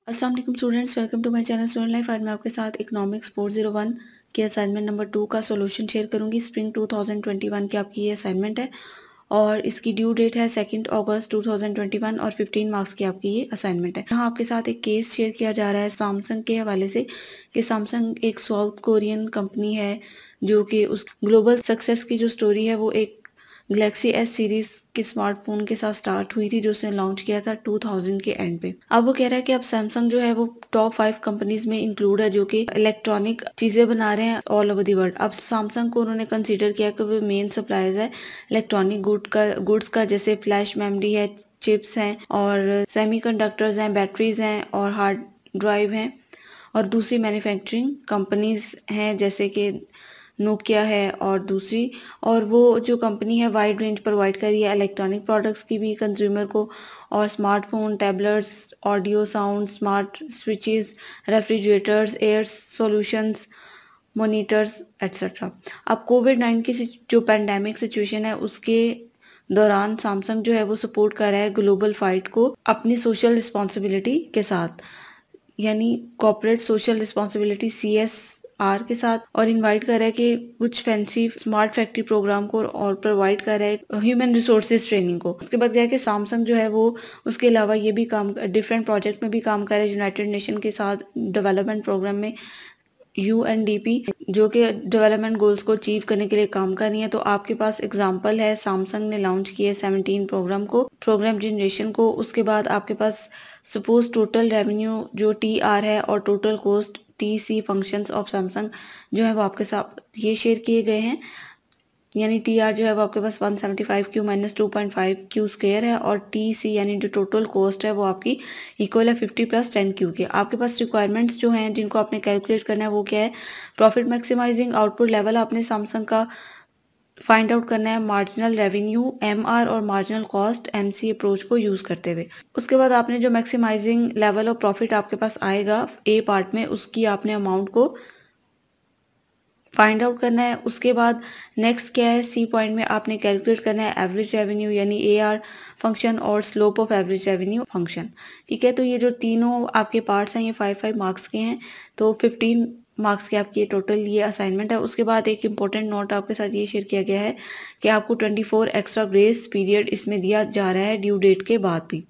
अस्सलाम वालेकुम students, welcome to my channel student life. आज मैं आपके साथ इकोनॉमिक्स 401 के असाइनमेंट नंबर 2 का सॉल्यूशन शेयर करूंगी। स्प्रिंग 2021 की आपकी ये असाइनमेंट है और इसकी ड्यू डेट है 2 अगस्त 2021 और 15 मार्क्स की आपकी ये असाइनमेंट है। यहाँ आपके साथ एक केस शेयर किया जा रहा है सैमसंग के हवाले से कि सैमसंग एक साउथ कोरियन कंपनी है जो कि उस ग्लोबल सक्सेस की जो स्टोरी है वो एक गैलेक्सी एस सीरीज के स्मार्टफोन के साथ स्टार्ट हुई थी जो उसने लॉन्च किया था 2000 के एंड पे। अब वो कह रहा है कि अब सैमसंग जो है वो टॉप 5 कंपनीज में इंक्लूड है जो कि इलेक्ट्रॉनिक चीजें बना रहे हैं ऑल ओवर दी वर्ल्ड। अब सैमसंग को उन्होंने कंसीडर किया कि वो मेन सप्लायर्स है इलेक्ट्रॉनिक गुड्स का, जैसे फ्लैश मेमोरी है, चिप्स हैं और सेमीकंडक्टर्स हैं, बैटरीज हैं और हार्ड ड्राइव हैं। और दूसरी मैन्युफैक्चरिंग कंपनीज हैं जैसे कि नोकिया है और दूसरी, और वो जो कंपनी है वाइड रेंज प्रोवाइड कर रही है इलेक्ट्रॉनिक प्रोडक्ट्स की भी कंज्यूमर को, और smartphone, tablets, audio sound, smart switches, refrigerators, air solutions, monitors etcetera. अब कोविड-19 की जो पैंडेमिक सिचुएशन है उसके दौरान सैमसंग जो है वो सपोर्ट कर रहा है ग्लोबल फाइट को अपनी सोशल रिस्पॉन्सिबिलिटी के साथ, यानी कॉर्पोरेट सोशल रिस्पॉन्सिबिलिटी CSR के साथ, और इनवाइट कर रहा है कि कुछ फैंसी स्मार्ट फैक्ट्री प्रोग्राम को और प्रोवाइड कर रहा है ह्यूमन रिसोर्सेज ट्रेनिंग को। उसके बाद क्या है कि सैमसंग जो है वो उसके अलावा ये भी काम डिफरेंट प्रोजेक्ट में भी काम कर रहा है यूनाइटेड नेशन के साथ डेवलपमेंट प्रोग्राम में, UNDP, जो कि डेवलपमेंट गोल्स को अचीव करने के लिए काम कर रही है। तो आपके पास एग्जांपल है सैमसंग ने लॉन्च किए 17 प्रोग्राम जनरेशन को। उसके बाद आपके पास सपोज टोटल रेवेन्यू जो TR है और total cost TC functions of Samsung जो है वो आपके साथ ये शेयर किए गए हैं, यानी TR जो है वो आपके पास 175Q माइनस 2.5Q स्क्वायर है और TC यानी जो टोटल कॉस्ट है वो आपकी इक्वल है 50 प्लस 10Q के। आपके पास रिक्वायरमेंट्स जो हैं जिनको आपने कैलकुलेट करना है वो क्या है, प्रॉफिट मैक्सिमाइजिंग आउटपुट लेवल आपने सैमसंग का फाइंड आउट करना है, मार्जिनल रेवेन्यू MR और मार्जिनल कॉस्ट MC अप्रोच को यूज करते हुए। उसके बाद आपने जो मैक्सिमाइजिंग लेवल ऑफ प्रॉफिट आपके पास आएगा A पार्ट में, उसकी आपने अमाउंट को फाइंड आउट करना है। उसके बाद नेक्स्ट क्या है, C पॉइंट में आपने कैलकुलेट करना है एवरेज रेवेन्यू यानी AR फंक्शन और slope of average revenue function. ठीक है, तो ये जो तीनों आपके पार्ट्स हैं ये 5-5 मार्क्स के हैं, तो 15 मार्क्स के आपकी टोटल ये असाइनमेंट है। उसके बाद एक इंपॉर्टेंट नोट आपके साथ ये शेयर किया गया है कि आपको 24 एक्स्ट्रा ग्रेस पीरियड इसमें दिया जा रहा है ड्यू डेट के बाद भी,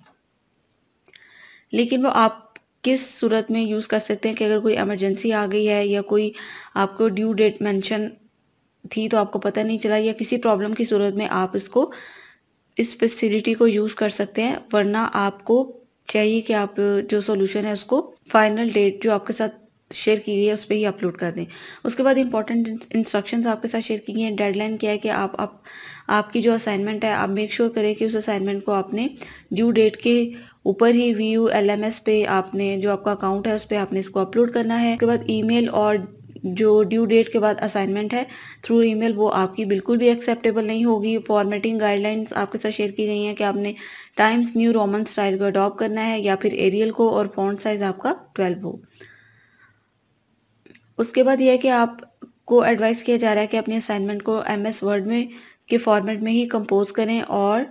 लेकिन वो आप किस सूरत में यूज़ कर सकते हैं कि अगर कोई इमरजेंसी आ गई है या कोई आपको ड्यू डेट मेंशन थी तो आपको पता नहीं चला, या किसी प्रॉब्लम की सूरत में आप इस फैसिलिटी को यूज़ कर सकते हैं। वरना आपको चाहिए कि आप जो सॉल्यूशन है उसको फाइनल डेट जो आपके साथ शेयर की गई है उस पर ही अपलोड कर दें। उसके बाद इंपॉर्टेंट इंस्ट्रक्शंस आपके साथ शेयर की गई हैं। डेडलाइन क्या है कि आप आपकी जो असाइनमेंट है आप मेक श्योर करें कि उस असाइनमेंट को आपने ड्यू डेट के ऊपर ही VU LMS पे आपने जो आपका अकाउंट है उस पर आपने इसको अपलोड करना है। उसके बाद ईमेल और जो ड्यू डेट के बाद असाइनमेंट है थ्रू ईमेल वो आपकी बिल्कुल भी एक्सेप्टेबल नहीं होगी। फॉर्मेटिंग गाइडलाइंस आपके साथ शेयर की गई हैं कि आपने टाइम्स न्यू रोमन स्टाइल को अडॉप्ट करना है या फिर एरियल को, और फॉन्ट साइज आपका 12 हो। उसके बाद यह है कि आपको एडवाइस किया जा रहा है कि अपनी असाइनमेंट को MS वर्ड में के फॉर्मेट में ही कंपोज करें, और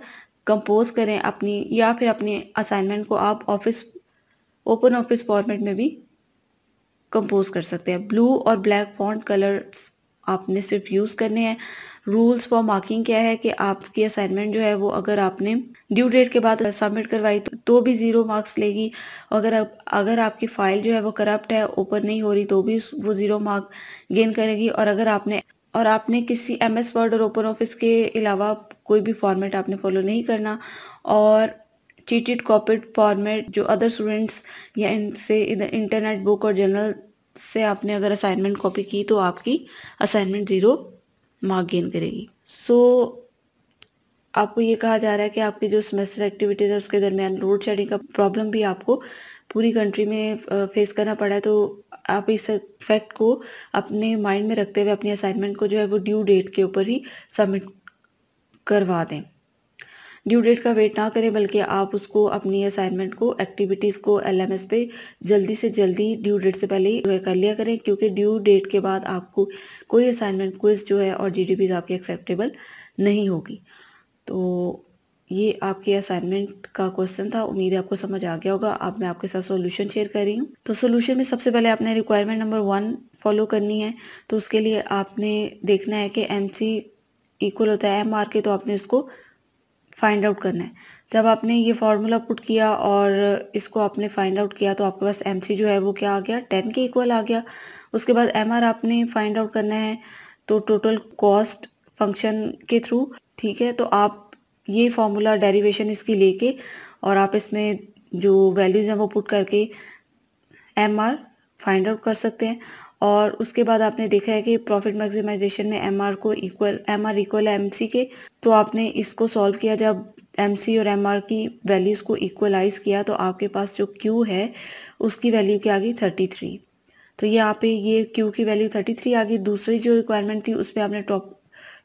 कंपोज करें अपनी, या फिर अपनी असाइनमेंट को आप ओपन ऑफिस फॉर्मेट में भी कंपोज कर सकते हैं। ब्लू और ब्लैक फॉन्ट कलर्स आपने सिर्फ यूज़ करने हैं। रूल्स फॉर मार्किंग क्या है कि आपकी असाइनमेंट जो है वो अगर आपने ड्यू डेट के बाद सबमिट करवाई तो भी 0 मार्क्स लेगी। अगर आपकी फाइल जो है वो करप्ट है, ओपन नहीं हो रही, तो भी वो 0 मार्क गेन करेगी। और अगर आपने किसी MS वर्ड और ओपन ऑफिस के अलावा कोई भी फॉर्मेट आपने फॉलो नहीं करना, और चीटेड कॉपीड फॉर्मेट जो अदर स्टूडेंट्स या इनसे इंटरनेट बुक और जर्नल से आपने अगर असाइनमेंट कॉपी की तो आपकी असाइनमेंट 0 मार्क गेन करेगी। सो आपको ये कहा जा रहा है कि आपकी जो सेमेस्टर एक्टिविटीज़ है उसके दरमियान लोड शेडिंग का प्रॉब्लम भी आपको पूरी कंट्री में फेस करना पड़ा है। तो आप इस फैक्ट को अपने माइंड में रखते हुए अपनी असाइनमेंट को जो है वो ड्यू डेट के ऊपर ही सबमिट करवा दें। ड्यू डेट का वेट ना करें, बल्कि आप उसको अपनी असाइनमेंट को, एक्टिविटीज़ को LMS पे जल्दी से जल्दी ड्यू डेट से पहले ही कर लिया करें, क्योंकि ड्यू डेट के बाद आपको कोई असाइनमेंट क्विज जो है और GDPs आपकी एक्सेप्टेबल नहीं होगी। तो ये आपके असाइनमेंट का क्वेश्चन था। उम्मीद है आपको समझ आ गया होगा। अब मैं आपके साथ सॉल्यूशन शेयर कर रही हूँ। तो सॉल्यूशन में सबसे पहले आपने रिक्वायरमेंट नंबर 1 फॉलो करनी है। तो उसके लिए आपने देखना है कि MC इक्वल होता है MR के, तो आपने इसको फाइंड आउट करना है। जब आपने ये फार्मूला पुट किया और इसको आपने फाइंड आउट किया तो आपके पास MC जो है वो क्या आ गया, 10 के इक्वल आ गया। उसके बाद MR आपने फाइंड आउट करना है, तो टोटल कॉस्ट फंक्शन के थ्रू, ठीक है। तो आप ये फार्मूला डेरिवेशन इसकी लेके और आप इसमें जो वैल्यूज़ हैं वो पुट करके MR फाइंड आउट कर सकते हैं। और उसके बाद आपने देखा है कि प्रॉफिट मैक्सिमाइजेशन में MR इक्वल है MC के, तो आपने इसको सॉल्व किया। जब MC और MR की वैल्यूज़ को इक्वलाइज किया तो आपके पास जो Q है उसकी वैल्यू क्या आ गई, 33। तो यहाँ पे ये Q की वैल्यू 33 आ गई। दूसरी जो रिक्वायरमेंट थी उस पर आपने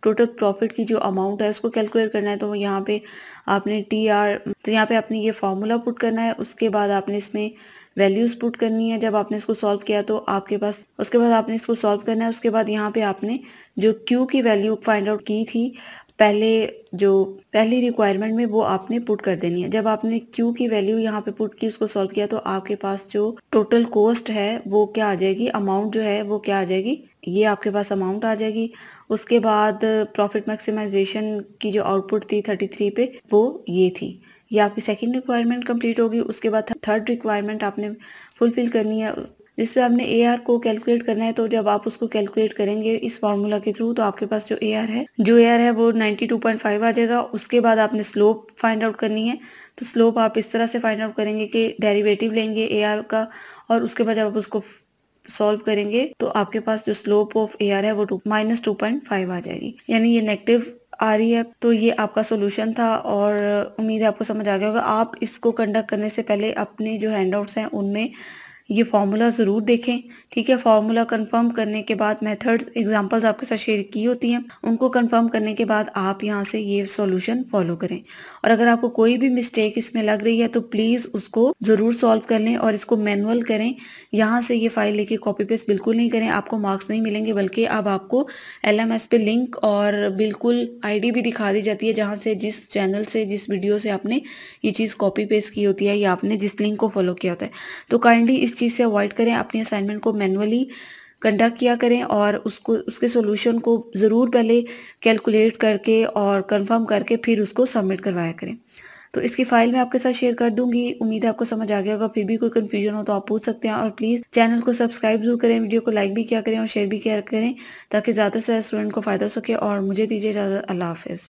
टोटल प्रॉफिट की जो अमाउंट है उसको कैलकुलेट करना है। तो यहाँ पे आपने तो यहाँ पे आपने ये फार्मूला पुट करना है। उसके बाद आपने इसमें वैल्यूज़ पुट करनी है। जब आपने इसको सॉल्व किया तो आपके पास, उसके बाद आपने इसको सॉल्व करना है। उसके बाद यहाँ पे आपने जो Q की वैल्यू फाइंड आउट की थी पहले, जो पहली रिक्वायरमेंट में, वो आपने पुट कर देनी है। जब आपने Q की वैल्यू यहाँ पे पुट की, उसको सॉल्व किया, तो आपके पास जो टोटल कॉस्ट है वो क्या आ जाएगी, अमाउंट जो है वो क्या आ जाएगी, ये आपके पास अमाउंट आ जाएगी। उसके बाद प्रॉफिट मैक्सिमाइजेशन की जो आउटपुट थी 33 पे, वो ये थी। ये आपकी सेकंड रिक्वायरमेंट कंप्लीट होगी। उसके बाद थर्ड रिक्वायरमेंट आपने फुलफिल करनी है, जिसपे आपने AR को कैलकुलेट करना है। तो जब आप उसको कैलकुलेट करेंगे इस फार्मूला के थ्रू, तो आपके पास जो AR है वो 92.5 आ जाएगा। उसके बाद आपने स्लोप फाइंड आउट करनी है। तो स्लोप आप इस तरह से फाइंड आउट करेंगे कि डेरिवेटिव लेंगे AR का, और उसके बाद जब आप उसको सॉल्व करेंगे तो आपके पास जो स्लोप ऑफ AR है वो -2.5 आ जाएगी, यानी ये नेगेटिव आ रही है। तो ये आपका सोल्यूशन था और उम्मीद है आपको समझ आ गया होगा। आप इसको कंडक्ट करने से पहले अपने जो हैंडआउट्स हैं उनमें ये फार्मूला ज़रूर देखें, ठीक है। फार्मूला कंफर्म करने के बाद मेथड्स, एग्जांपल्स आपके साथ शेयर की होती हैं, उनको कंफर्म करने के बाद आप यहाँ से ये सॉल्यूशन फॉलो करें। और अगर आपको कोई भी मिस्टेक इसमें लग रही है तो प्लीज़ उसको ज़रूर सॉल्व कर लें और इसको मैनुअल करें। यहाँ से ये फाइल लेके कॉपी पेस्ट बिल्कुल नहीं करें, आपको मार्क्स नहीं मिलेंगे। बल्कि अब आपको LMS पे लिंक और बिल्कुल ID भी दिखा दी जाती है, जहाँ से, जिस चैनल से, जिस वीडियो से आपने ये चीज़ कॉपी पेस्ट की होती है या आपने जिस लिंक को फॉलो किया होता है। तो काइंडली इस चीज़ से अवॉइड करें, अपनी असाइनमेंट को मैनुअली कंडक्ट किया करें और उसको, उसके सॉल्यूशन को ज़रूर पहले कैलकुलेट करके और कंफर्म करके फिर उसको सबमिट करवाया करें। तो इसकी फाइल मैं आपके साथ शेयर कर दूंगी। उम्मीद है आपको समझ आ गया होगा। फिर भी कोई कन्फ्यूजन हो तो आप पूछ सकते हैं। और प्लीज़ चैनल को सब्सक्राइब जरूर करें, वीडियो को लाइक भी किया करें और शेयर भी किया करें, ताकि ज़्यादा से ज़्यादा स्टूडेंट को फ़ायदा हो सके। और मुझे दीजिए इजाज़त। अल्लाह हाफ़िज़।